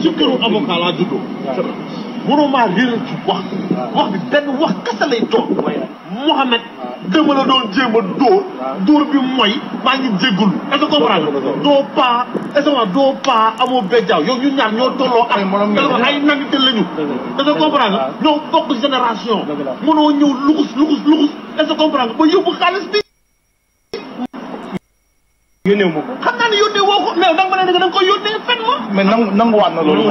ci këru avocat laa juddoo. mënoo maa réeral ci wax bi benn wax kese lay toog. Mohamed dama la doon jéem a dóor bi mooy maa ngi jéggul est-ce que comprendre doo paa est-ce que doo paa amoo béjjaaw yow ñu ñaar ñoo tolloo ak ay nangite lañu est-ce que comprendre ñoo bokk génération mënoo ñëw luxus est-ce que comprendre ba yóbbu xaalis bi yónnee wu ma ko. xam naa ne yónnee woo ko mais danga ma ne da nga koy yónnee fen ma. mais nanguwaat na loolu.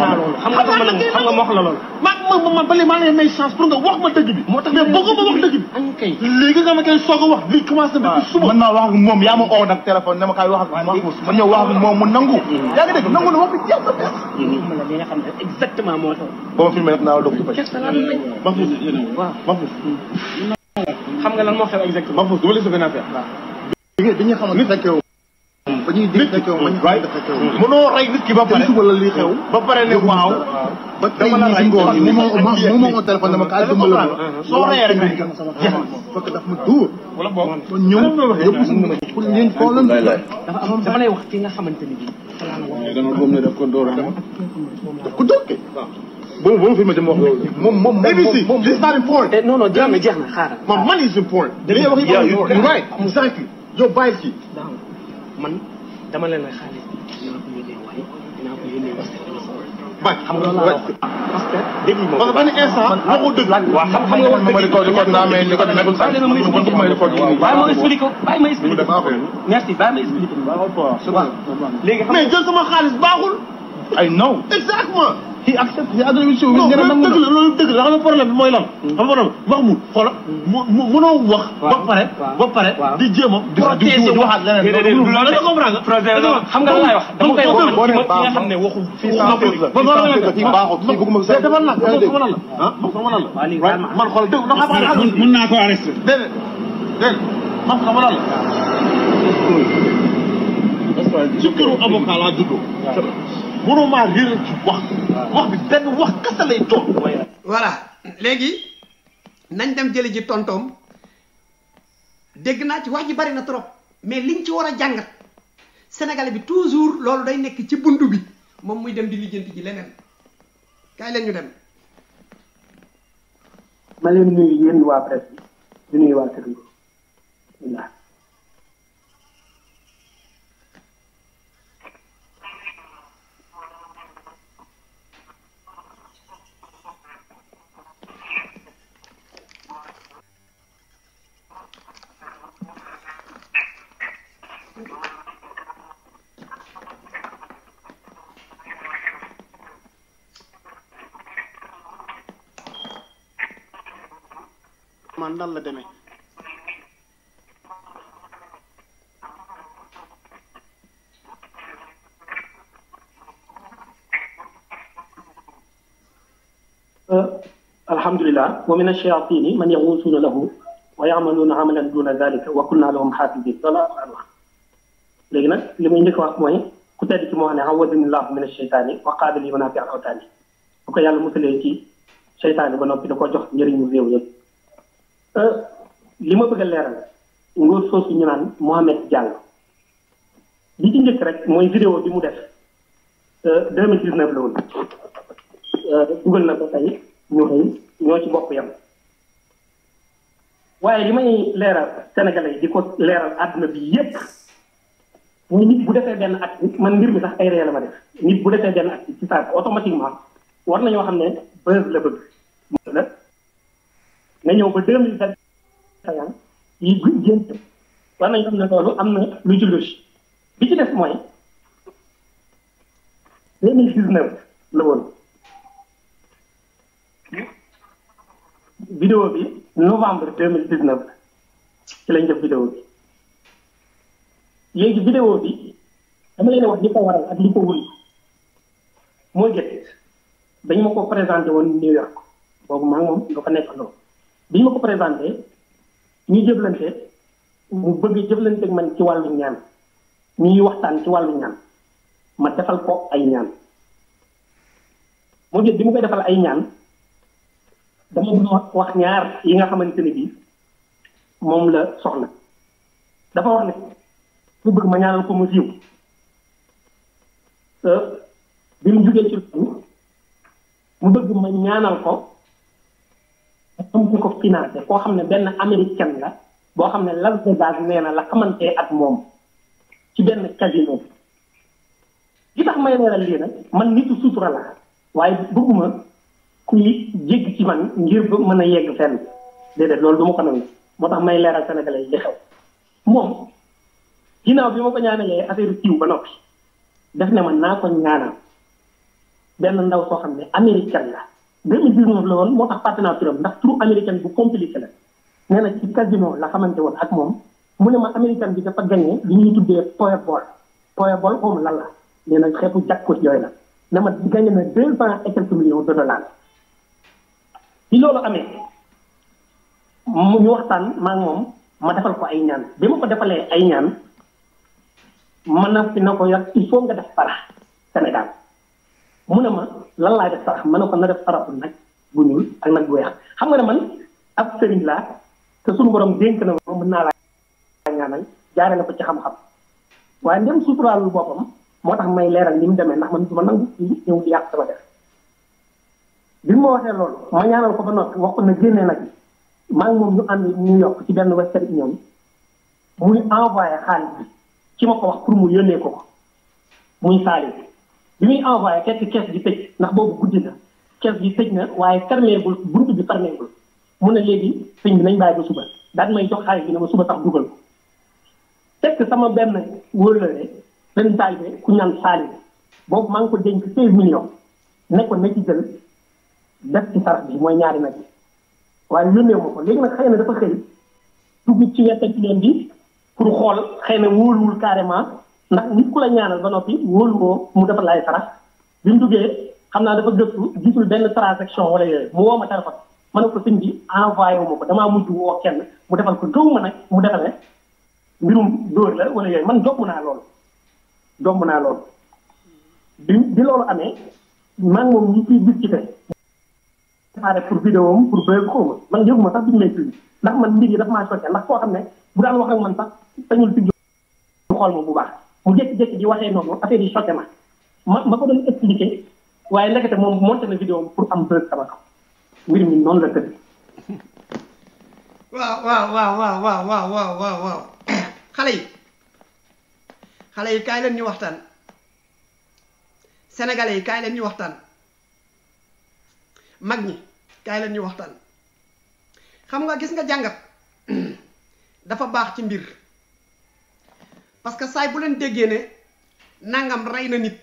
xam nga ma wax la loolu. man ba léegi maa ngi lay may chance pour nga wax ma dëgg bi. moo tax mais bëgg ma wax dëgg bi. kay léegi nga ma koy soog a wax lii commencé na depuis suba. mën naa wax ak moom yaa ma oo nag téléphone ne ma kaay wax ak Mahfouz ma ñëw wax ak moom mu nangu. yaa ngi dégg nangu na wax bi jeex na fees. li nga xam ne exactement moo tax. ba ma filmé rek naa la doog ci fay. Mahfouz waaw Mahfouz. xam nga lan moo xew exactement. Mahfouz dama la sa benn affaire. dañuy xamante ne fekkee ba ñuy dégg fekkee ma ñu fekkee mënoo rey nit ki ba pare suba la lii xew ba pare ne waaw ba tey nii si ngoon mu ma téléphone dama kaay dimbali ma soo reyee rek jeex na fekk daf ma dóor wala boog ñëw yëpp pour leen xoolal dama lay wax fi nga xamante ni bii dama gëm ne daf ko dóor daf ko dóor kay ba mu filmé dama wax loolu moom ABC this not important non non jeex na xaaral ma money is important li nga wax yi right exactly yow bàyyi ci man dama leen la xaalis dinaa ko yónnee waaye dinaa ko yónnee parce que xam nga loolu parce que dégg nga parce que benn instant waxoo dëgg waaw xam nga wax ma di ko naa mais li ko nekkul sax bàyyi ma expliqué ko merci bàyyi ma expliqué waaw léegi xam mais jël sama xaalis baaxul I know exactement he accept he agree with you non dëgg la loolu dëgg la xam nga problème bi mooy lan xam nga problème Mahmoud xoola mënoo wax ba pare di jéem a protéger waxaat leneen loolu da comprendre nga xam nga laay wax dama koy wax ki nga xam ne waxul fii baaxul defal na sama lan la sama lan la man xool dëgg ndax mën naa ko arrêté déedéet man sama lan la ci këru avocat laa juddoo mënoo maa réeral ci wax bi benn wax kese lay toog. voilà léegi nañ dem jëli ji tontoom dégg naa ci wax ji bari na trop mais liñ ci war a jàngat sénégalais bi toujours loolu day nekk ci buntu bi moom muy dem di lijjanti ji leneen kaay leen ñu dem. ma leen nuyu yéen waa presse bi di nuyu waa Sénégal bismillah. man nan la demee alhamdulillah wa min ash-shayatini man yaghusuna lahu wa ya'maluna 'amalan duna dhalika wa kunna lahum hafizin loolu Allah léegi nag li muy njëkk wax mooy ku tedd ci moo xam ne awadinillahu min ash-shaytani wa qaada li manaafi al-awtaani bu ko yàlla musalee ci seytaane ba noppi da ko jox njëriñu réew yëpp li ma bëgg a leeral ngóor soosu ñu naan Mohamed Diallo li ci njëkk rek mooy vidéo bi mu def 2019 la woon dugal na ko tey ñu xëy ñoo ci bokk yam waaye li may leeral sénégalais yi di ko leeral àdduna bi yépp mooy nit bu defee benn acte man mbir mi sax ay ree la ma def nit bu defee benn acte ci saa automatiquement war nañoo xam ne buzz la bëgg la nga ñëw ba 2021 yi gént war nañu xam ne loolu am na lu ci logique bi ci def mooy 2019 la woon vidéo bi novembre 2019 ci lañ def vidéo bi léegi vidéo bi dama leen wax li ko waral ak li ko wul mooy gét dañ ma ko présenté woon New York boobu maa ngi moom nga fa nekk loolu bi ñu ma ko présenté ñu jëflante mu bëgg jëflante ak man ci wàllu ñaan ñuy waxtaan ci wàllu ñaan ma defal ko ay ñaan moo gét bi mu koy defal ay ñaan dama bëgg wax ñaar yi nga xamante ne bii moom la soxla dafa wax ne su bëgg ma ñaanal ko mu siiw bi mu jugee ci loolu mu bëgg ma ñaanal ko am ku ko financé koo xam ne benn américaine la boo xam ne Las Vegas nee na la xamante ak moom ci benn casino li tax may leeral lii nag man nitu sutura la waaye bëgguma kuy jégg ci man ngir ba mën a yegg fenn déedéet loolu du ma ko nangu moo tax may leeral sénégalais yi li xew moom ginnaaw bi ma ko ñaanalee affaire siiw ba noppi def ne man naa ko ñaanal benn ndaw soo xam ne américaine la 2019 la woon moo tax fàtte naa turam ndax turu américaine bu compliqué la nee na ci casino la xamante woon ak moom mu ne ma américaine bi dafa gagné li ñuy tuddee Powerball xawma lan la nee na xeetu jackpot yooyu la ne ma gagné na 200 et quelques millions de dollars bi loolu amee mu ñu waxtaan maa moom ma defal ko ay ñaan bi ma ko defalee ay ñaan man na fi na ko yor il faut nga def sarax Sénégal mu ne ma lan laay def sarax ma ne ko na def saraxu nag bu ñuul ak nag bu weex xam nga ne man ab sëriñ laa te suñu borom dénk na ma mën naa laa ñaanal jaare na ko ci xam-xam waaye ndem suturaalul boppam moo tax may leeral ni mu demee ndax man du ma nangu ñëw di yàq sama def bi ma waxee loolu ma ñaanal ko ba noppi wax ko na génnee nag maa ngi moom ñu ànd ñu yokk ci benn Western Union muy envoyé xaalis bi ci ma ko wax pour mu yónnee ko muy saali bi muy envoyé fekk kees gi tëj ndax boobu guddi na kees gi tëj na waaye fermeegul buntu bi fermeegul mu ne léegi sëñ bi nañ bàyyi ba suba daal may jox xaalis bi ne ma suba sax dugal ko fekk sama benn wóorlale benn taalibe ku ñaan saali boobu maa ngi ko denc 16 millions ne ko na ci jël def ci sarax bi mooy ñaari nag yi waaye yónnee ma ko léegi nag xëy na dafa xëy dugg ci wettati leen bi pour xool xëy na wóoluwul carrément ndax nit ku la ñaanal ba noppi wóoluwoo mu defal lay sarax bi mu duggee xam naa dafa gëstu gisul benn transaction wala yooyu mu woo ma téléphone ma ne ko sëñ bi envoyé wu ma ko damaa mujj woo kenn mu defal ko gëw ma nag mu defale mbirum dóor la wala yooyu man jomb naa loolu bi loolu amee maa ngi moom ñu ciy discuté pour vidéo am pour bëgg ko man yëguma sax duñu may tudd ndax man mbir yi dafa maa choqué ndax koo xam ne bu daan wax ak man sax sañul si xool ma bu baax mu jékki-jékki di waxee noonu affaire yi choqué ma ko doon expliqué waaye ndekete moom monté na vidéo am pour am bëgg sama kaw mbir mi noonu la tëdd. waaw xale yi kaay leen ñu waxtaan sénégalais yi kaay leen ñu waxtaan mag ñi kaay leen ñu waxtaan xam nga gis nga jàngat dafa baax ci mbir parce que saay bu leen déggee ne nangam rey na nit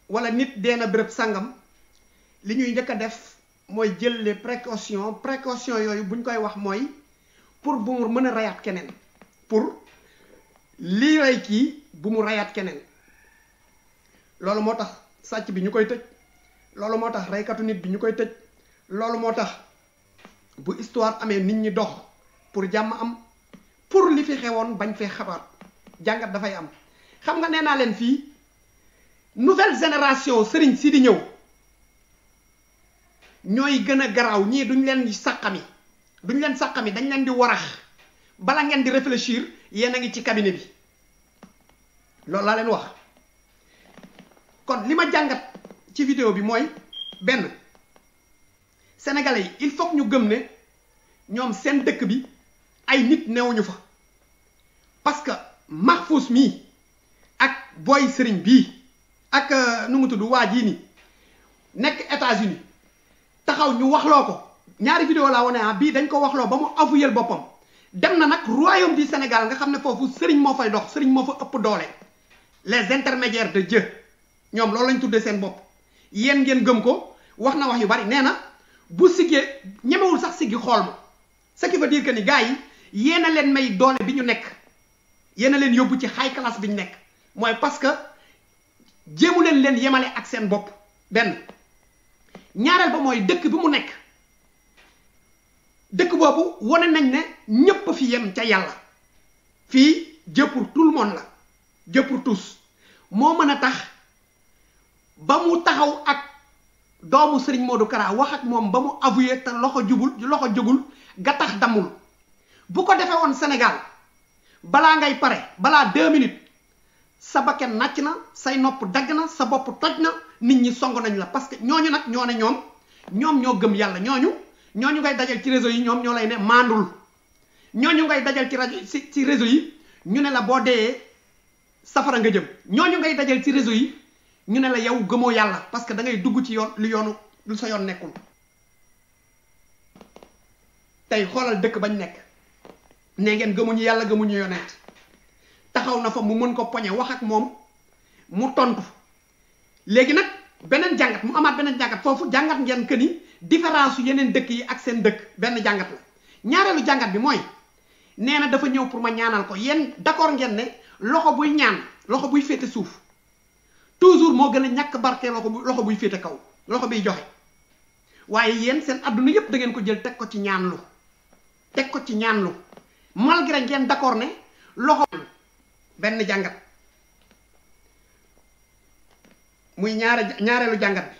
wala nit dee na béréb sangam li ñuy njëkk a def mooy jël les précautions yooyu buñ koy wax mooy pour bu mu mën a reyaat keneen pour lii rey kii bu mu reyaat keneen loolu moo tax sàcc bi ñu koy tëj loolu moo tax reykatu nit bi ñu koy tëj loolu moo tax bu histoire amee nit ñi dox pour jàmm am pour li fi xewoon bañ fee xabaat jàngat dafay am xam nga nee naa leen fii nouvelle génération sëriñ si di ñëw ñooy gën a garaaw ñii duñ leen sàqami dañ leen di warax bala ngeen di réfléchir yéen a ngi ci cabinet bi loolu laa leen wax kon li ma jàngat ci vidéo bi mooy benn sénégalais yi il faut que ñu gëm ne ñoom seen dëkk bi ay nit newuñu fa parce que Mahfous mii ak boy sëriñ bii ak nu mu tudd waa jii nii nekk États-Unis taxaw ñu waxloo ko ñaari vidéo laa wane bii dañ ko waxloo ba mu avouer boppam dem na nag royaume du Sénégal nga xam ne foofu sëriñ moo fay dox sëriñ moo fa ëpp doole les intermédiaires de Dieu ñoom loolu lañ tuddee seen bopp yéen ngeen gëm ko wax na wax yu bari nee na bu siggee ñemewul sax siggi xool ma ce qui veut dire que ni gars yi yéen a leen may doole bi ñu nekk yéen a leen yóbbu ci high class bi ñu nekk mooy parce que jéemu leen yemale ak seen bopp benn ñaareel ba mooy dëkk bi mu nekk dëkk boobu wane nañ ne ñépp fi yem ca yàlla fii Dieu pour tout le monde la Dieu pour tous moo mën a tax ba mu taxaw ak doomu Serigne Modou Kara wax ak moom ba mu avoué te loxo jógul gattax damul bu ko defee woon Sénégal balaa ngay pare balaa 2 minutes sa bakken nàcc na say nopp dagg na sa bopp toj na nit ñi song nañ la parce que ñooñu nag ñoo ne ñoom ñoo gëm yàlla ñooñu ngay dajal ci réseau yi ñoom ñoo lay ne maandul ñooñu ngay dajal ci rajo ci réseau yi ñu ne la boo dee safara nga jëm ñooñu ngay dajal ci réseau yi ñu ne la yow gëmoo yàlla parce que da ngay dugg ci lu sa yoon nekkul. tey xoolal dëkk bañ nekk ne ngeen gëmuñu yàlla gëmuñu yonent taxaw na fa mu mën ko poñe wax ak moom mu tontu léegi nag beneen jàngat mu amaat beneen jàngat foofu jàngat ngeen que ni différence yu yeneen dëkk yi ak seen dëkk benn jàngat la ñaareelu jàngat bi mooy nee na dafa ñëw pour ma ñaanal ko yéen d'accord ngeen ne loxo buy ñaan loxo buy féete suuf toujours moo gën a ñàkk barke loxo buy féete kaw loxo biy joxe waaye yéen seen adduna yépp da ngeen ko jël teg ko ci ñaanlu malgré ngeen d'accord ne loxo benn jàngat muy ñaareelu jàngat bi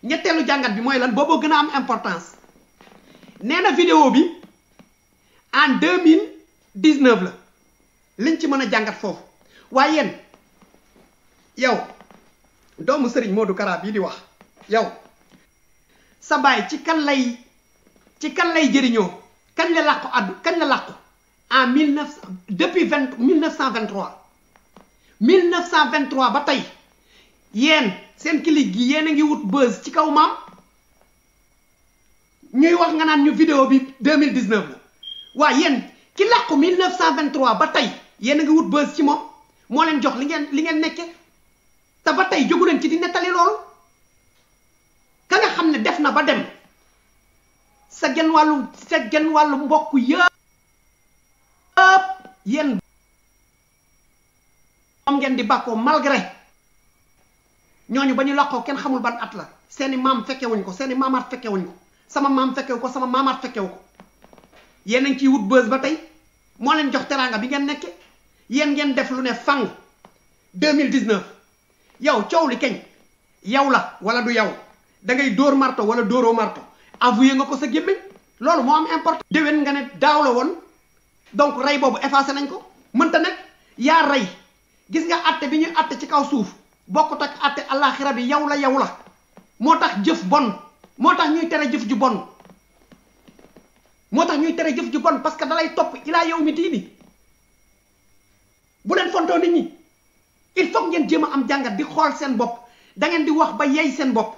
ñetteelu jàngat bi mooy lan booboo gën a am importance nee na vidéo bi en 2019 la liñ ci mën a jàngat foofu waaye yéen yow doomu Serigne Modou Kara bii di wax yow sa baay ci kan lay jëriñoo kañ la làqu kañ la làqu en 1923 ba tey yéen seen clic gi yéen a ngi wut buzz ci kaw maam ñuy wax nga naan ñu vidéo bi 2019 la waaye yéen ki làqu 1923 ba tey yéen a ngi wut buzz ci moom moo leen jox li ngeen nekke te ba tey jógu leen ci di nettali loolu ka nga xam ne def na ba dem sa genn wàllu mbokk yëpp yéen moom ngeen di bàkkoo malgré ñooñu ba ñu làqoo kenn xamul ban at la seeni maam fekkewuñ ko seeni maamaat fekkewuñ ko sama maam fekkewu ko sama maamaat fekkewu ko yéen a ngi ciy wut buzz ba tey moo leen jox teraanga bi ngeen nekke yéen ngeen def lu ne fang 2019 yow coow li keñ yow la wala du yow da ngay dóor marto wala dóoroo marto avoué nga ko sa gémmiñ loolu moo am important déwén nga ne daaw la woon donc rey boobu effacé nañ ko mënta nekk yaa rey gis nga atte bi ñuy atte ci kaw suuf bokkut ak atte àllaaxira bi yow la moo tax jëf bon moo tax ñuy tere jëf ju bon parce que dalay topp ilaa yow mi diini bu leen fontoo nit ñi il faut ngeen jéem a am jàngat di xool seen bopp da ngeen di wax ba yey seen bopp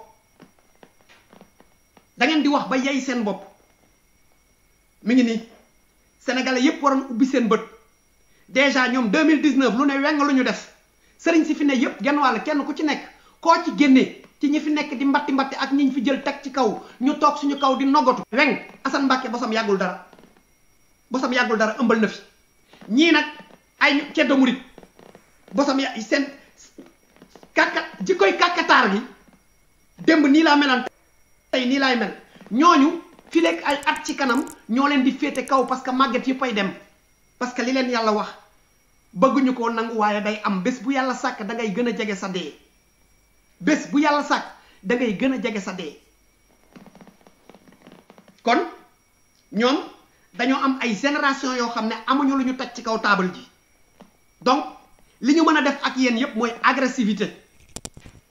mi ngi nii sénégalais yépp waroon ubbi seen bët déjà ñoom 2019 lu ne weng lu ñu def sëriñ si fi ne yépp genn wàll kenn ku ci nekk koo ci génnee ci ñi fi nekk di mbatti ak ñi ñu fi jël teg ci kaw ñu toog suñu kaw di noggatu weng Assane Mbacke bosam yàggul dara ëmbal na fi ñii nag ay ceddo murit bosam seen jikkoy kàkkataar gi démb nii laa meloon tey nii laay mel ñooñu fi lekk ay at ci kanam ñoo leen di féete kaw parce que màgget yëpp ay dem parce que li leen yàlla wax bëgguñu ko nangu waaye day am bés bu yàlla sàkk da ngay gën a jege sa dee bés bu yàlla sàkk da ngay gën a jege sa dee kon ñoom dañoo am ay génération yoo xam ne amuñu lu ñu teg ci kaw taabal ji donc li ñu mën a def ak yéen yépp mooy agressivité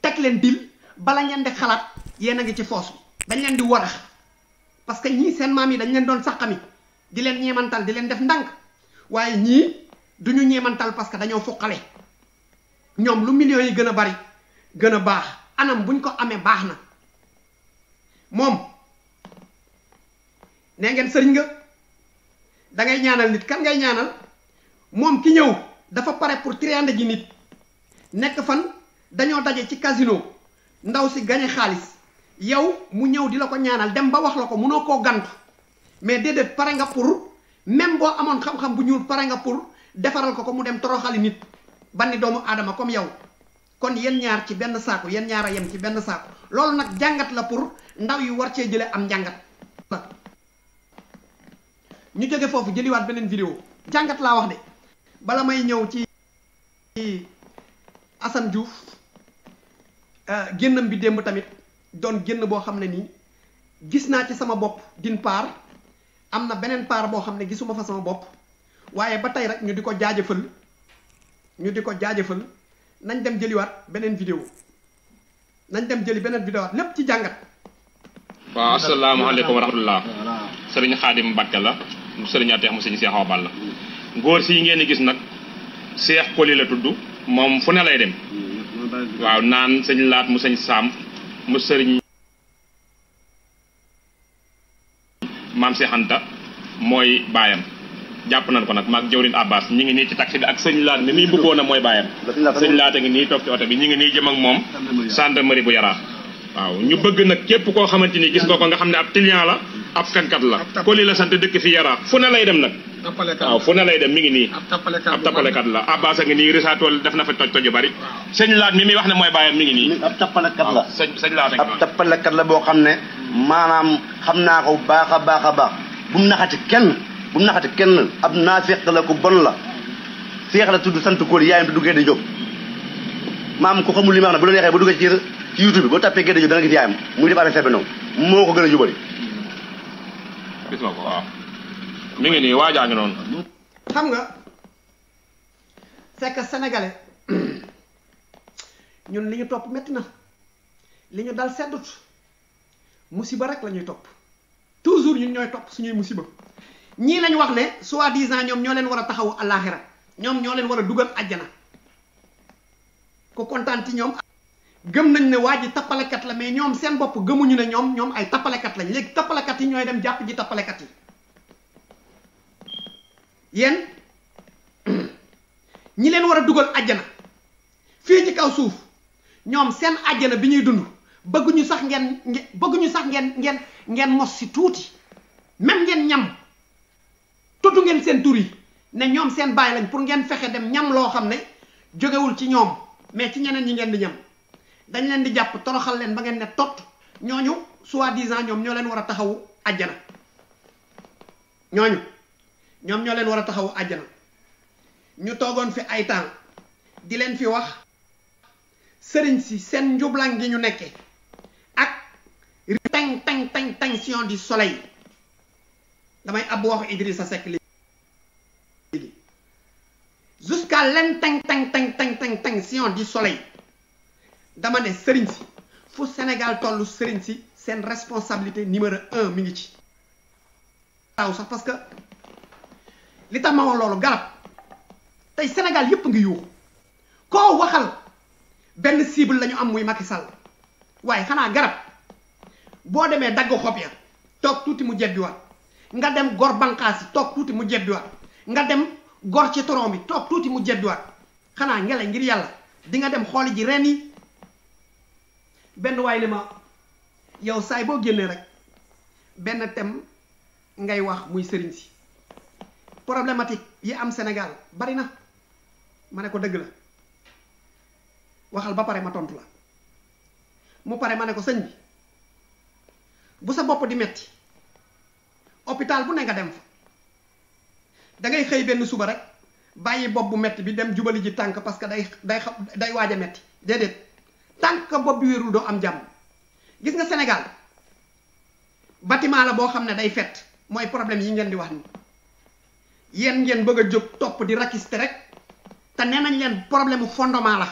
teg leen dil bala ngeen di xalaat yéen a ngi ci foos bi dañ leen di warax parce que ñii seen maam yi dañ leen doon sàqami di leen ñeemantal di leen def ndànk waaye ñii duñu ñeemantal parce que dañoo fuqale ñoom lu millions yi gën a bari gën a baax anam buñ ko amee baax na moom nee ngeen sëriñ nga dangay ñaanal nit kan ngay ñaanal moom ki ñëw dafa pare pour triande ji nit nekk fan dañoo daje ci casino ndaw si gañe xaalis yow mu ñëw di la ko ñaanal dem ba wax la ko mënoo koo gantu mais déedéet pare nga pour même boo amoon xam-xam bu ñuul pare nga pour defaral ko mu dem toroxali nit banni doomu aadama comme yow kon yéen ñaar ci benn saako yéen ñaar a yem ci benn saako loolu nag jàngat la pour ndaw yu war cee jële am njàngat ñu jóge foofu jëliwaat beneen vidéo jàngat laa wax de bala may ñëw ci Assane Diouf génnam bi démb tamit doon génn boo xam ne nii gis naa ci sama bopp d'une part am na beneen part boo xam ne gisuma fa sama bopp waaye ba tey rek ñu di ko jaajëfal nañ dem jëliwaat beneen vidéo nañ dem jëli beneen vidéo lépp ci jàngat. waaw asalaamaaleykum wa rahmatullah sëriñ Xaadim Mbàkke la mu sëriñ Ateex mu sëriñ Seex Awa Balla góor si ngeen di gis nag Seex Koli la tudd moom fu ne lay dem waaw naan sëñ Laat mu sëñ Saam mu sëriñ maam Seex Anta mooy baayam jàpp nañ ko nag maag jawrin Abbas ñi ngi nii ci taxi bi ak sëñ Laat mi muy bëggoon a mooy baayam sëñ Laat a ngi nii toog ci oto bi ñi ngi nii jëm ak moom gendarmerie bu Yaraax waaw ñu bëgg nag képp koo xamante ni gis nga ko nga xam ne ab client la ab fenkat la Koli la sant dëkk fi Yaraax fu ne lay dem nag waaw fu ne lay dem mi ngi nii ab tappalekat la Abbas a ngi nii risaatool def na fa toj yu bari sëñ Laat mi muy wax ne mooy baayam mi ngi nii ab tappalekat la sëñ Laat a ngi ab tappalekat la boo xam ne maanaam xam naa ko baax a baax a baax bu mu naxati kenn ab naafeq la ku bon la Seex la tudd sant Koli yaayam tudd Gédé Diop maam ko xamul li ma wax ne bu la neexee bu duggee ci YouTube bi boo tappee Gédé Diop da nga gis yaayam muy def affaire bi moo ko gën a jubali gis nga ko waaw mi ngi nii waajaa ngi noonu xam nga c'est que sénégalais ñun li ñu topp métti na li ñu dal seddut musiba rek la ñuy topp toujours ñun ñooy topp suñuy musiba ñii lañ wax ne soi-disant ñoom ñoo leen war a taxawu àllaaxira ñoom ñoo leen war a dugal àjjana ko kontaan ci ñoom gëm nañ ne waa ji tappalekat la mais ñoom seen bopp gëmuñu ne ñoom ay tappalekat lañ léegi tappalekat yi ñooy dem jàpp ji tappalekat yi yéen ñi leen war a dugal àjjana fii ci kaw suuf ñoom seen àjjana bi ñuy dund bëgguñu sax ngeen mos si tuuti même ngeen ñam tudd ngeen seen tur yi ne ñoom seen baay lañ pour ngeen fexe dem ñam loo xam ne jógewul ci ñoom mais ci ñeneen ñi ngeen di ñam dañ leen di jàpp toroxal leen ba ngeen ne tot ñooñu soi-disant ñoom ñoo leen war a taxawu àjjana ñoom ñoo leen war a taxawu àjjana ñu toogoon fi ay temps di leen fi wax sëriñ si seen njublang gi ñu nekkee ak tension du soleil damay ab waxu Idrissa Seck léegi jusqu'à tension du soleil dama ne sëriñ si fu Sénégal tollu sëriñ si seen responsabilité numéro 1 mi ngi ci taw sax parce que li tax ma wax loolu garab tey Sénégal yépp ngi yuuxu koo waxal benn cible la ñu am muy Macky Sall waaye xanaa garab boo demee dagg xob ya toog tuuti mu jebbiwaat nga dem gor banqaas yi toog tuuti mu jebbiwaat nga dem gor ci toron bi toog tuuti mu jebbiwaat xanaa ngele ngir yàlla di nga dem xooli ji ren yi benn waay li ma yow saay boo génnee rek benn thème ngay wax muy sëriñ si problématique yi am Sénégal bari na ma ne ko dëgg la waxal ba pare ma tontu la mu pare ma ne ko sëñ bi bu sa bopp di metti hôpital bu ne nga dem fa da ngay xëy benn suba rek bàyyi bopp bu metti bi dem jubali ji tànk parce que day waaj a metti déedéet tànk bopp bi wérul doo am jàmm gis nga Sénégal bâtiment la boo xam ne day fett mooy problème yi ngeen di wax ni yéen ngeen bëgg a jóg topp di rakiste rek te nee nañ leen problème fondement la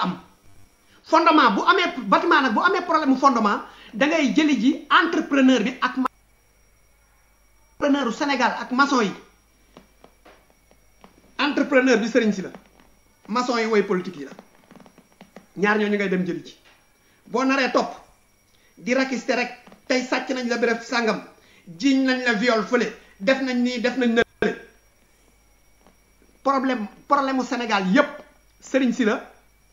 am fondement bu amee bâtiment nag bu amee problème fondement da ngay jëli ji entrepreneur bi ak entrepreneur u Sénégal ak maçon yi entrepreneur bi sëriñ si la maçon yi woy politique yi la ñaar ñoo ñu ngay dem jëli ji boo naree topp di rakiste rek tey sàcc nañ la béréb sàngam jiiñ nañ la viol fële def nañ nii def nañ nële problème mu Sénégal yépp sëriñ si la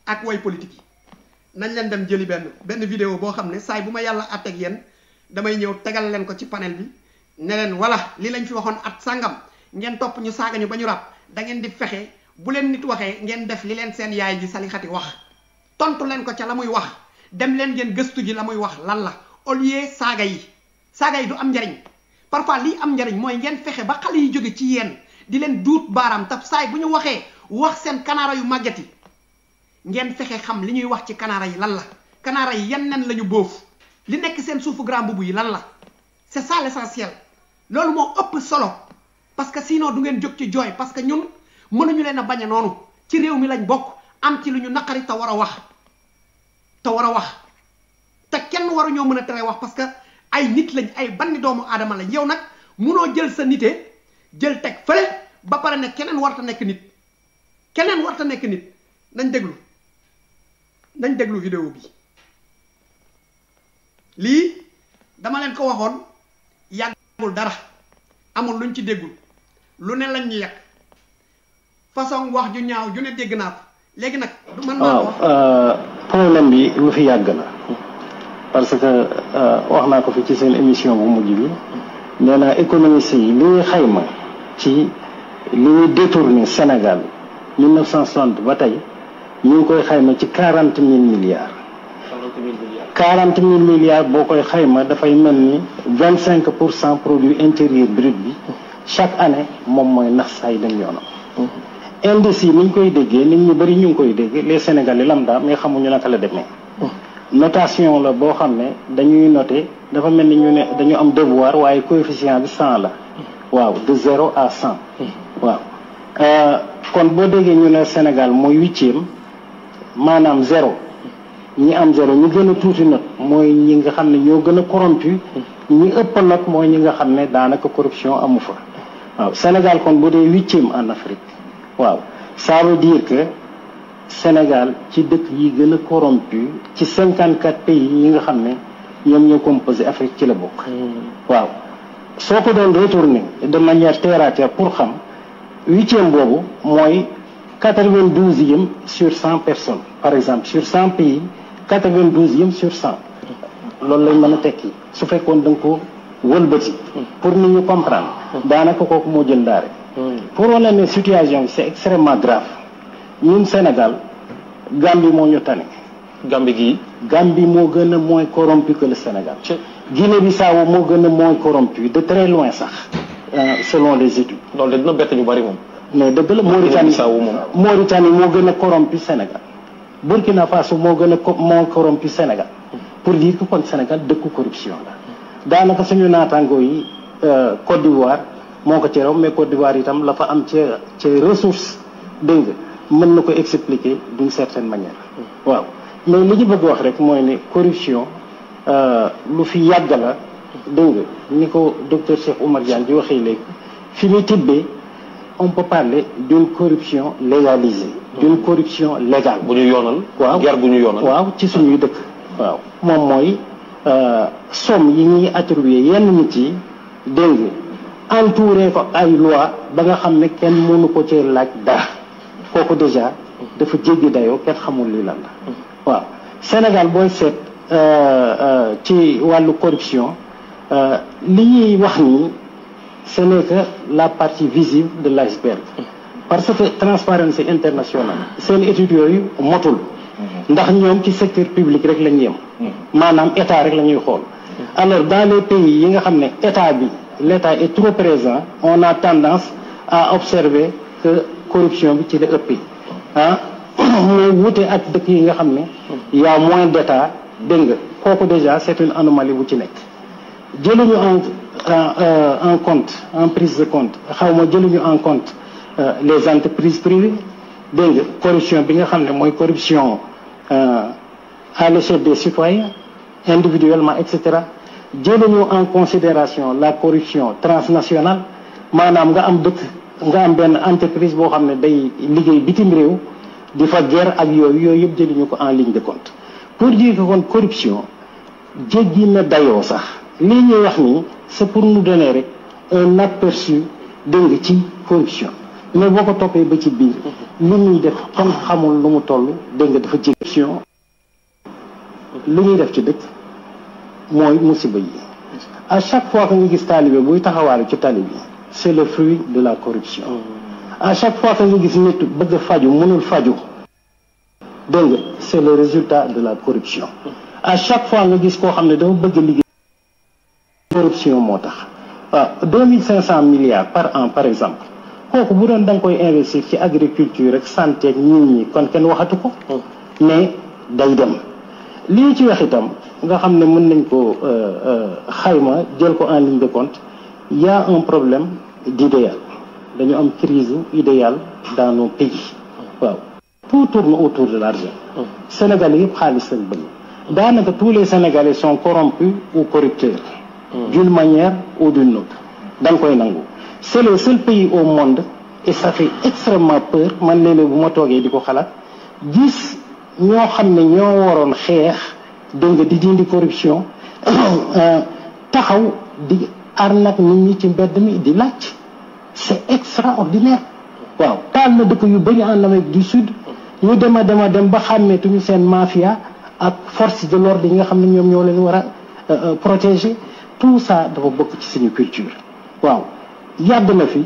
ak woy politique yi nañ leen dem jëli benn vidéo boo xam ne saay bu ma yàlla àtteeg yéen damay ñëw tegal leen ko ci panel bi ne leen wala li lañ fi waxoon at sàngam ngeen topp ñu saaga ñu ba ñu ràbb da ngeen di fexe bu leen nit waxee ngeen def li leen seen yaay ji salixati wax tontu leen ko ca la muy wax dem leen ngeen gëstu ji la muy wax lan la au lieu saaga yi du am njariñ parfois lii am njariñ mooy ngeen fexe ba xale yi jóge ci yéen di leen duut baaraam tab saay bu ñu waxee wax seen kanaara yu màgget yi ngeen fexe xam li ñuy wax ci kanaara yi lan la kanaara yi yan nen la ñu bóof li nekk seen suufu grand boubou yi lan la c'est ça l'essentiel loolu moo ëpp solo parce que sinon du ngeen jóg ci jooy parce que ñun mënuñu leen a bañ a noonu ci réew mi lañ bokk am ci lu ñu naqari te war a wax te kenn waruñoo mën a tere wax parce que ay nit lañ ay banni doomu aadama lañ yow nag munoo jël sa nite jël teg fële ba pare ne keneen warta nekk nit nañ déglu vidéo bi lii dama leen ko waxoon yàggul dara amul luñ ci déggul lu ne lañ ñu yàq façon wax ju ñaaw ju ne dégg naa ko léegi nag du mën naa wax problème bi lu fi yàgg la parce que wax naa ko fi ci seen émission bu mujj bi nee naa économistes yi li ñuy xayma ci li ñuy détourné Sénégal 1960 ba tey ñu ngi koy xayma ci 40 000 milliards 40 000 milliards boo koy xayma dafay mel ni 25% produit intérieur brut bi chaque année moom mooy nax saay dem yoonam indice yi ni ñu koy déggee nit ñu bëri ñu ngi koy dégg les Sénégalais lambda mais xamuñu naka la demee notation la boo xam ne dañuy noter dafa mel ni ñu ne dañu am devoir waaye coefficient bi 100 la waaw de 0 à 100 waaw kon boo déggee ñu ne Sénégal mooy 8e maanaam 0 ñi am 0 ñu gën a tuuti note mooy ñi nga xam ne ñoo gën a corrompu ñi ëpp note mooy ñi nga xam ne daanaka corruption amu fa waaw Sénégal kon bu dee 8e en Afrique waaw ça veut dire que Sénégal ci dëkk yi gën a corrompu ci 54 pays yi nga xam ne ñoom ñoo composé Afrique ci la bokk waaw soo ko doon retourner de manière terre à terre pour xam 8e boobu mooy 92e sur 100 personnes par exemple sur 100 pays 92e sur 100 loolu lañ mën a tekki su fekkoon da nga ko wëlbati pour nit ñu comprendre daanaka kooku moo jël ndaare pour wane ne situation bi c'est extrêmement grave ñun Sénégal Gambie moo ñu tane Gambie moo gën a moins corrompu que le Sénégal Guinée-Bissau moo gën a moins corrompu de très loin sax selon les études loolu de dina bett ñu bari moom mais dëgg la Mauritanie moo gën a corrompu Sénégal Burkina Faso moo gën a moo corrompu Sénégal pour dire que kon Sénégal dëkku corruption la daanaka suñu naataangoo yi Côte d'Ivoire moo ko ci raw mais Côte d'Ivoire itam la fa am ci ressource dégg nga mën na ko expliquer d'une certaine manière waaw mais li ñu bëgg wax rek mooy ne corruption lu fi yàgg la dégg nga ni ko docteur Cheikh Oumar Diagne di waxee léegi fi mu tibbee on peut parler d'une corruption légalisée d'une corruption légale bu ñu yoonal waaw guerre bu ñu yoonal waaw ci suñuy dëkk waaw moom mooy somme yi ñuy attribuer yenn nit yi dégg nga entouré ko ay loi ba nga xam ne kenn mënu ko ci laaj dara kooku déjà dafa jéggi dayoo kenn xamul li lan la waaw Sénégal booy seet ci wàllu corruption li ñuy wax nii ce n'est que la partie visible de l'iceberg parce que Transparency International seen études yooyu motul ndax ñoom ci secteur public rek la ñu yem maanaam état rek la ñuy xool alors dans les pays yi nga xam ne l'état est trop présent on a tendance à observer que corruption bi ci la ëppee mooy wute ak dëkk yi nga xam ne y a moins d'état dégg nga kooku déjà c'est une anomalie bu ci nekk jëluñu en compte en prise de compte jëluñu en compte les entreprises privées dégg nga corruption bi nga xam ne mooy corruption à l'échelle des citoyens individuellement etc jëluñu en considération la corruption transnationale maanaam nga am benn entreprise boo xam ne day liggéey bitim réew di fa guerre ak yooyu yëpp jëluñu ko en ligne de compte pour dire que kon corruption jéggi na dayoo sax lii ñuy wax nii c'est pour nous donner rek un aperçu dégg nga ci corruption mais boo ko toppee ba ci biir li ñuy def kenn xamul lu mu toll dégg nga dafa jéggi corruption li ñuy def ci dëkk mooy musiba yi à chaque fois que nga gis taalibe buy taxawaale ci tali bi c'est le fruit de la corruption à chaque fois que nga gis nit bëgg faju mënul faju dégg nga c'est le résultat de la corruption à chaque fois nga gis koo xam ne dafa bëgg liggéey corruption moo tax waaw 2500 milliards par an par exemple kooku bu doon da nga koy investir ci agriculture ak santé ak nit ñi kon kenn waxatu ko mais day dem lii ci wax itam nga xam ne mën nañ ko xayma jël ko en ligne de compte il y a un problème d'idéal dañu am crise idéal dans nos pays waaw tout tourne autour de l'argent Sénégalais yëpp xaalis lañ bëgg daanaka tous les Sénégalais sont corrompus ou corrupteurs d'une manière ou d'une autre da nga koy nangu c'est le seul pays au monde et ça fait extrêmement peur man léeg-léeg bu ma toogee di ko xalaat gis ñoo xam ne ñoo waroon xeex dégg nga di dindi corruption taxaw di arnaque nit ñi ci mbedd mi di laaj c'est extraordinaire waaw taal na dëkk yu bëri en Amérique du Sud ñu dem ba xàmmeetuñu seen mafia ak force de l'ordre yi nga xam ne ñoom ñoo leen war a protéger tout ça dafa bokk ci suñu culture waaw yàgg na fi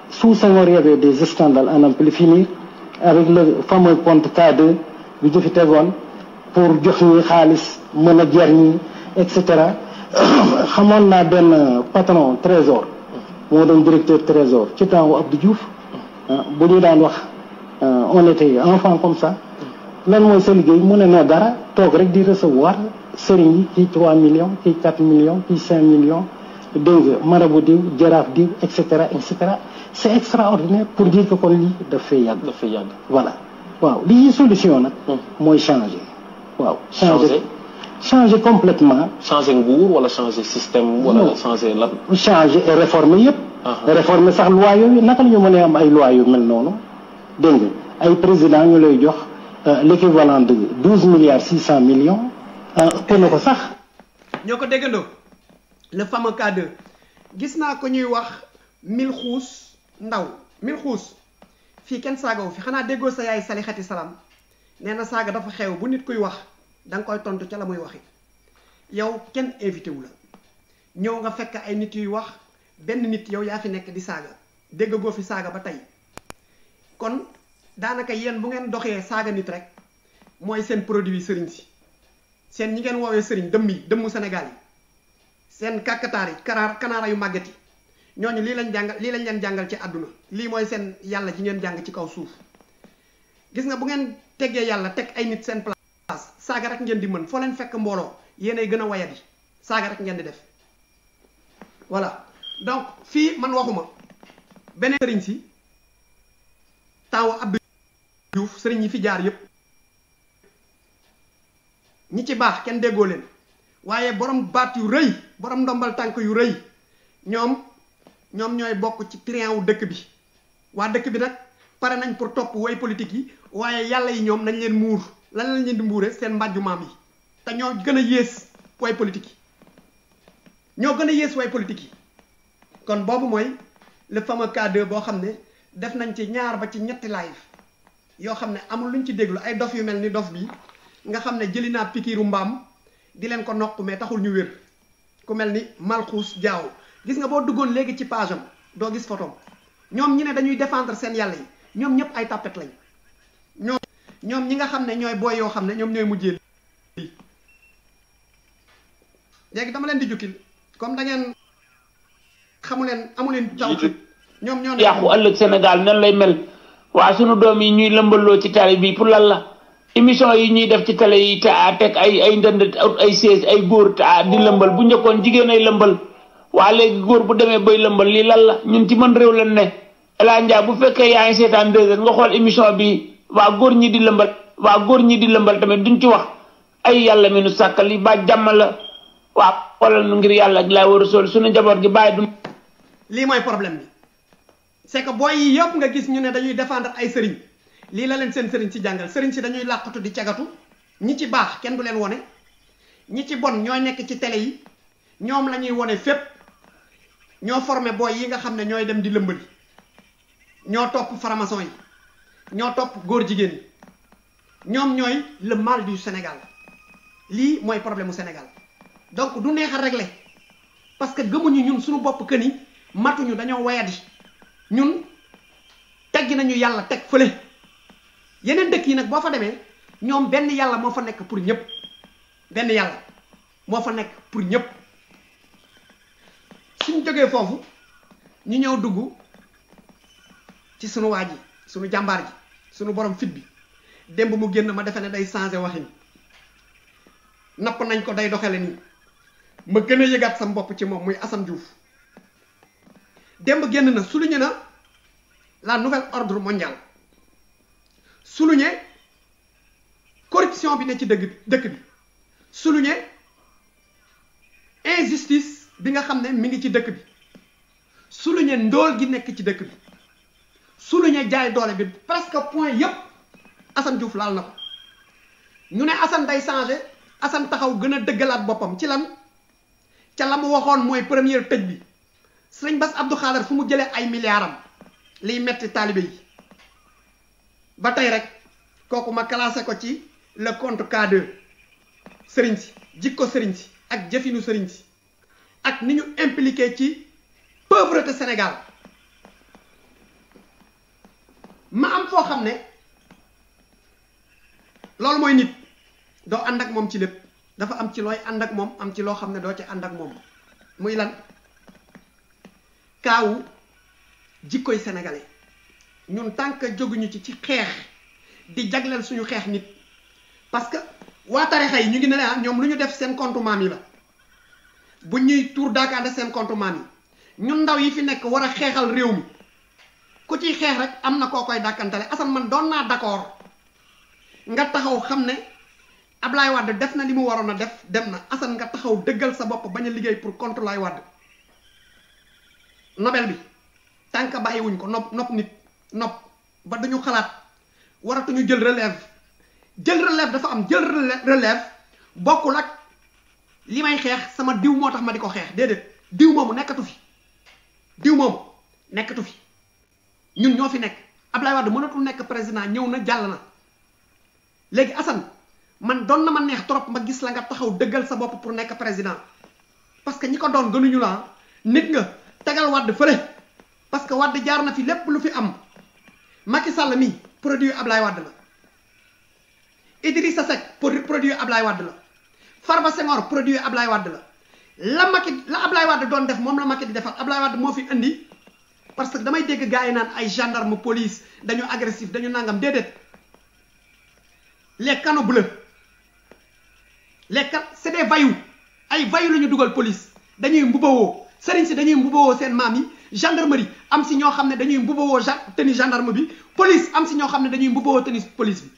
sous Senghor y avait des scandales à n'en plus finir avec le fameux compte K2 bi ñu fi tegoon pour jox ñi xaalis mën a jar ñi et cetera xamoon naa benn patron trésor moo doon directeur trésor ci temps wu Abdou Diouf bu ñu daan wax on était enfant comme ça lan mooy sa liggéey mu ne noo dara toog rek di recevoir sëriñ yi kii 3 millions kii 4 millions kii 5 millions dégg nga marabu diw jaraaf diw et cetera c'est extraordinaire pour dire que kon lii daf fay yàgg voilà waaw li solution nag mooy changer waaw changer complètement changer nguur wala changer système wala changer lan changer et réformer yëpp réformer sax loi yooyu naka la ñu mën a am ay loi yu mel noonu dégg nga ay président ñu lay jox l'équivalent de 12 milliards 600 millions ëpp na ko sax ñoo ko déggandoo le fameux K2 gis naa ko ñuy wax Milxuus Ndaw Milxuus fii kenn saagawu fi xanaa déggoo sa yaay Salixati Salaam nee na saaga dafa xew bu nit kuy wax da nga koy tontu ca la muy waxi yow kenn invité wu la ñëw nga fekk ay nit yuy wax benn nit yow yaa fi nekk di saaga dégg goo fi saaga ba tey kon daanaka yéen bu ngeen doxee saaga nit rek mooy seen produit sëriñ si seen ñi ngeen woowee sëriñ dëmmu Sénégal yi seen kàkkataar yi kanaara yu màgget yi ñooñu lii lañ leen jàngal ci àdduna lii mooy seen yàlla ji ngeen jàng ci kaw suuf gis nga bu ngeen teggee yàlla teg ay nit seen place saaga rek ngeen di mën foo leen fekk mbooloo yéenay gën a wayadi saaga rek ngeen di def voilà donc fii man waxuma beneen sëriñ si taw Abdou Diouf sëriñ yi fi jaar yépp ñi ci baax kenn déggoo leen waaye borom baat yu rëy borom ndombal tànk yu rëy ñoom ñooy bokk ci trian wu dëkk bi waa dëkk bi nag pare nañ pour topp way politique yi waaye yàlla yi ñoom nañ leen muur lan lañ leen di mbuure seen mbàjju maam yi te ñoo gën a yées way politique yi ñoo gën a yées way politique yi kon boobu mooy le fameux K2 boo xam ne def nañ ci ñaar ba ci ñetti live yoo xam ne amul luñ ci déglu ay dof yu mel ni dof bi nga xam ne jëli naa pikiiru mbaam di leen ko noq mais taxul ñu wér ku mel ni Malxuus Jaaw gis nga boo duggoon léegi ci page am doo gis photo ñoom ñi ne dañuy défendre seen yàlla yi ñoom ñëpp ay tapet lañ ñoom ñi nga xam ne ñooy booy yoo xam ne ñoom ñooy mujjee lii léegi dama leen di jukkil comme da ngeen amuleen taw ñoom ñoo yàqu ëllëg Sénégal nan lay mel waa sunu doom yi ñuy lëmbaloo ci télé bi pour lan la émission yi ñuy def ci télé yi te teg ay ndënd ay siège ay góor te di lëmbal bu njëkkoon jigéen ay lëmbal waa léegi góor bu demee bay lëmbal lii lan la ñun ci mën réew lan ne Ela Ndiaye bu fekkee yaa ngi seetaan 2h nga xool émission bi waa góor ñi di lëmbal tamit duñ ci wax ay yàlla mi nu sàkkal li ba jàmm la waa xoolal nu ngir yàlla ak laa war a sol suñu njaboot gi bàyyi du lii mooy problème bi c'est que booy yi yëpp nga gis ñu ne dañuy défendre ay sëriñ lii la leen seen sëriñ si jàngal sëriñ si dañuy làqatu di cagatu ñi ci baax kenn du leen wone ñi ci bon ñooy nekk ci télé yi ñoom la ñuy wone fépp ñoo formé booy yi nga xam ne ñooy dem di lëmbali ñoo topp franc-maçon yi ñoo topp góor jigéen yi ñoom ñooy le mal du Sénégal lii mooy problème mu Sénégal donc du neex a régler parce que gëmuñu ñun suñu bopp que ni matuñu dañoo wayadi ñun teggi nañu yàlla teg fële yeneen dëkk yi nag boo fa demee ñoom benn yàlla moo fa nekk pour ñëpp benn yàlla moo fa nekk pour ñëpp suñ jógee foofu ñu ñëw dugg ci sunu waa ji sunu jàmbaar ji sunu borom fit bi démb mu génn ma defe ne day changé waxin napp nañ ko day doxale nii ma gën a yëgaat sam bopp ci moom muy Assane Diouf démb génn na souligné na la nouvelle ordre mondial souligner corruption bi ne ci dëkk bi souligner injustice bi nga xam ne mi ngi ci dëkk bi souligner ndóol gi nekk ci dëkk bi souligner jaay doole bi presque point yépp Assane Diouf laal na ko ñu ne Assane day changé Assane taxaw gën a dëggalaat boppam ci lan ca la mu waxoon mooy première tëj bi sëñ Bass Abdou Khadre fu mu jëlee ay milliards am liy metti taalibe yi ba tey rek kooku ma classé ko ci le compte K2 sëriñ si jikko sëriñ si ak jëfinu sëriñ si ak ni ñu impliqué ci pauvreté Sénégal ma am foo xam ne loolu mooy nit doo ànd ak moom ci lépp dafa am ci looy ànd ak moom am ci loo xam ne doo ci ànd ak moom muy lan kaawu jikkoy sénégalais ñun tant que jóguñu ci xeex di jagleel suñu xeex nit parce que waa tarixa yi ñu ngi ne la ñoom lu ñu def seen compte maam yi la bu ñuy tuur daakaande seen compte maam yi ñun ndaw yi fi nekk war a xeexal réew mi ku ciy xeex rek am na koo koy dàkkantale Assane man doon naa d'accord nga taxaw xam ne Ablaye Wade def na li mu waroon a def dem na Assane nga taxaw dëggal sa bopp bañ a liggéey pour contre Ablaye Wade Nobel bi tant que bàyyiwuñ ko nopp nit nopp ba dañu xalaat waratuñu jël relève dafa am jël relève bokkul ak li may xeex sama diw moo tax ma di ko xeex déedéet diw moomu nekkatu fi ñun ñoo fi nekk Ablaye Wade mënatul nekk président ñëw na jàll na léegi Assane man doon na ma neex trop ma gis la nga taxaw dëggal sa bopp pour nekk président parce que ñi ko doon gënuñu la nit nga tegal Wade fële parce que Wade jaar na fi lépp lu fi am Macky Sall mi produit Ablaye Wade la Idrissa Seck produit Ablaye Wade la Farba Senghor produit Ablaye Wade la Ablaye Wade doon def moom la Macky di defal Ablaye Wade moo fi indi parce que damay dégg gars yi naan ay gendarme police dañu agressif dañu nangam déedéet les canaux bleus c'est des voyous ay voyous la ñu dugal police dañuy mbubawoo sëriñ si dañuy mbubawoo seen maam yi gendarmerie am si ñoo xam ne dañuy mbubawoo tenue gendarme bi police am si ñoo xam ne dañuy mbubawoo tenue police bi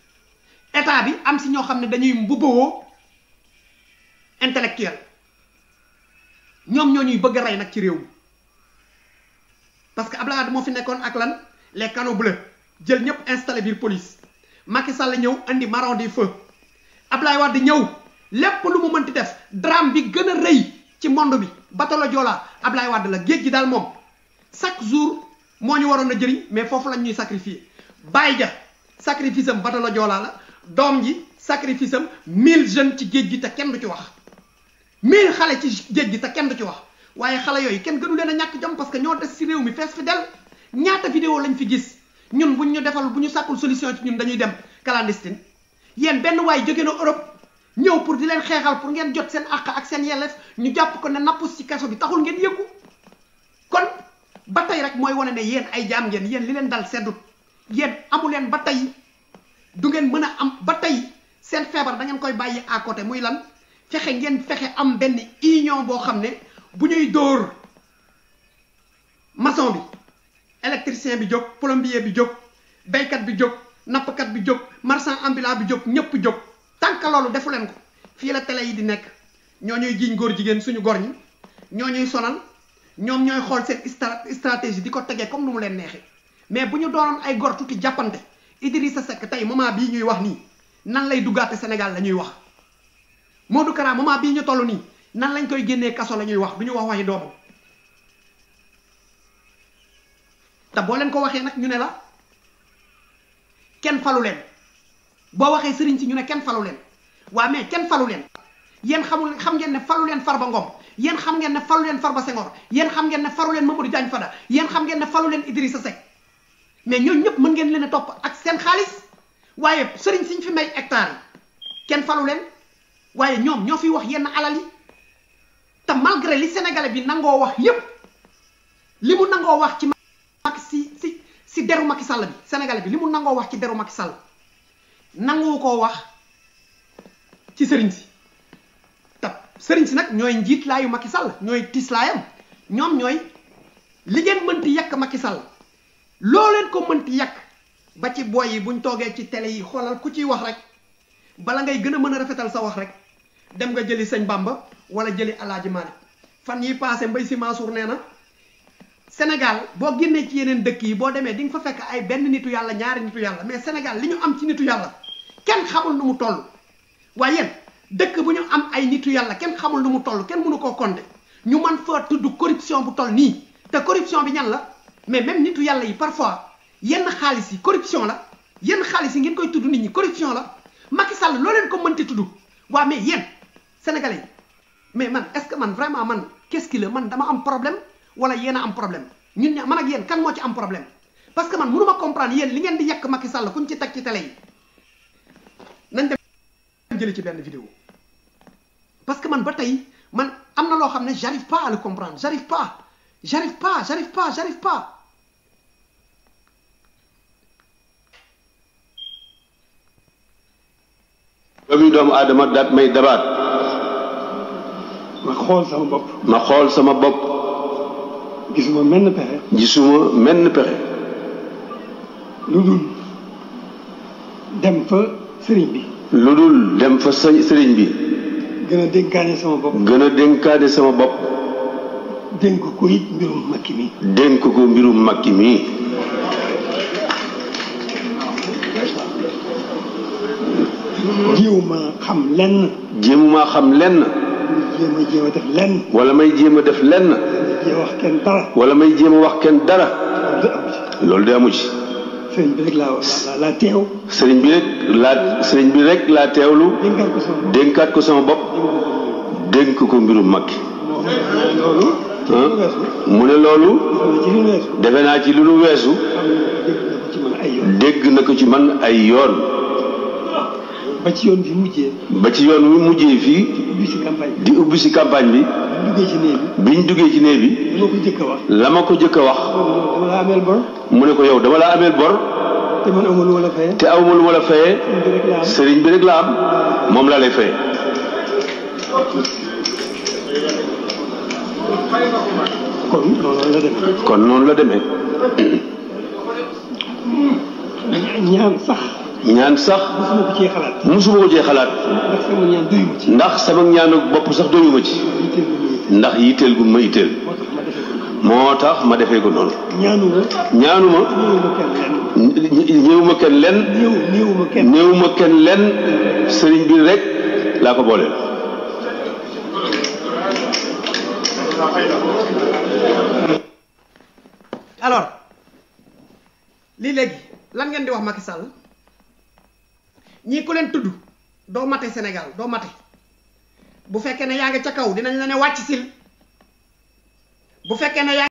état bi am si ñoo xam ne dañuy mbubawoo intellectuel ñoom ñoo ñuy bëgg a rey nag ci réew mi parce que Abdoulaye Wade moo fi nekkoon ak lan les canaux bleus jël ñëpp installé biir police Macky Sall ñëw andi marron du feu Abdoulaye Wade ñëw lépp lu mu mënti def drame bi gën a rëy ci monde bi bateau la Joola Abdoulaye Wade la géej gi daal moom chaque jour moo ñu waroon a jëriñ mais foofu lañ ñuy sacrifier bàyyi ja sacrifice am bateau la Joola la doom ji sacrifice am 1000 jeunes ci géej gi te kenn du ci wax 1000 xale ci géej gi te kenn du ci wax waaye xale yooyu kenn gënu leen a ñàkk jom parce que ñoo des ci réew mi fees fi del ñaata vidéo lañ fi gis ñun bu ñu sàkkul solution ci ñun dañuy dem clandestine yéen benn waay jóge na Europe ñëw pour di leen xeexal pour ngeen jot seen àq ak seen yelleef ñu jàpp ko ne nappus ci kaso bi taxul ngeen yëggu kon ba tey rek mooy wane ne yéen ay jaam ngeen yéen li leen dal seddut yéen amu leen ba tey du ngeen mën a am ba tey seen feebar da ngeen koy bàyyi à côté muy lan fexe am benn union boo xam ne bu ñuy dóor maçon bi électricien bi jóg plombier bi jóg béykat bi jóg nappkat bi jóg marchand ambulant bi jóg ñëpp jóg tant que loolu defu leen ko fii la télé yi di nekk ñoo ñuy jiiñ góor jigéen suñu gor ñi ñoo ñuy sonal ñoom ñooy xool seen stratégie di ko tegee comme nu mu leen neexee mais bu ñu doonoon ay gor tuuti jàppante Idrissa Seck tey moment bii ñuy wax nii nan lay duggaate Sénégal la ñuy wax Modou Kara moment bii ñu toll nii nan lañ koy génnee kaso la ñuy wax du ñu wax waxi doomam te boo leen ko waxee nag ñu ne la kenn falu leen boo waxee sëriñ si ñu ne kenn falu leen waa mais kenn falu leen yéen xam ngeen ne falu leen Farba Ngom yéen xam ngeen ne falu leen Farba Senghor yéen xam ngeen ne falu leen Mamadou Diagne Fada yéen xam ngeen ne falu leen Idrissa Seck mais ñooñu ñëpp mën ngeen leen a topp ak seen xaalis waaye sëriñ siñ fi may hectares yi kenn falu leen waaye ñoom ñoo fi wax yenn alal yi te malgré li sénégalais bi nangoo wax yépp li mu nangoo wax ci si deru Macky Sall bi sénégalais bi li mu nangoo wax ci deru Macky Sall nangoo koo wax ci sëriñ si te sëriñ si nag ñooy njiit laayu Macky Sall ñooy tislaayam ñoom ñooy li ngeen mënti yàq Macky Sall loo leen ko mënti yàq ba ci boy yi buñ toogee ci télé yi xoolal ku ciy wax rek bala ngay gën a mën a rafetal sa wax rek dem nga jëli sëñ Bamba wala jëli Alaaji Maalik fan yi passé Mbaye Sy Mansour nee na Sénégal boo génnee ci yeneen dëkk yi boo demee di nga fa fekk ay benn nitu yàlla ñaari nitu yàlla mais Sénégal li ñu am ci nitu yàlla kenn xamul nu mu toll waaye yéen dëkk bu ñu am ay nitu yàlla kenn xamul nu mu toll kenn mënu koo compter ñu man fa tudd corruption bu toll nii te corruption bi ñan la mais même nitu yàlla yi parfois yenn xaalis yi corruption la yenn xaalis yi ngeen koy tudd nit ñi corruption la Macky Sall loo leen ko mënti tudd waa mais yéen sénégalais yi mais man est-ce que man vraiment man qu'est-ce qu'il man dama am problème wala yéen a am problème ñun ña man ak yéen kan moo ci am problème parce que man mënuma comprendre yéen li ngeen di yàq Macky Sall kuñ ci teg ci télé yi nañ dem jëli ci benn vidéo parce que man ba tey man am na loo xam ne j'arrive pas à le comprendre j'arrive pas ba muy doomu aadama daat may dabaat ma xool sama bopp ma xool sama bopp gisuma menn pexe lu dul dem fa sëriñ bi gën a dénkaane sama bopp dénk ko it mbirum Macky mi jéemuma xam lenn jéem a def lenn wala may jéem a def lenn wala may jéem a wax kenn dara loolu de amu ci sëriñ bi rek laa teew sëriñ bi rek laa teewlu dénkaat ko sama bopp dénk ko mbirum Macky mu ne loolu defe naa ci lu nu weesu dégg na ko ci man ay yoon ba ci yoon wi mujjee fii di ubbi si campagne bi biñ duggee ci néeg bi la ma ko jëkk a wax mu ne ko yow dama laa ameel bor te awma lu ma la fayee sëriñ bi rek la am moom laa lay fayee kon noonu la demee ñaan sax musuma ko cee xalaat ndax sama ñaanu bopp sax doyuma ci ndax yitteel gu ma yitteel moo tax ma defee ko noonu ñaanuma ñëwuma kenn lenn sëriñ bi rek laa ko booleel alors lii léegi lan ngeen di wax Macky Sall ñii ku leen tudd doo mate Sénégal doo mate bu fekkee ne yaa ngi ca kaw dinañ la ne wàcc sil bu fekkee ne yaa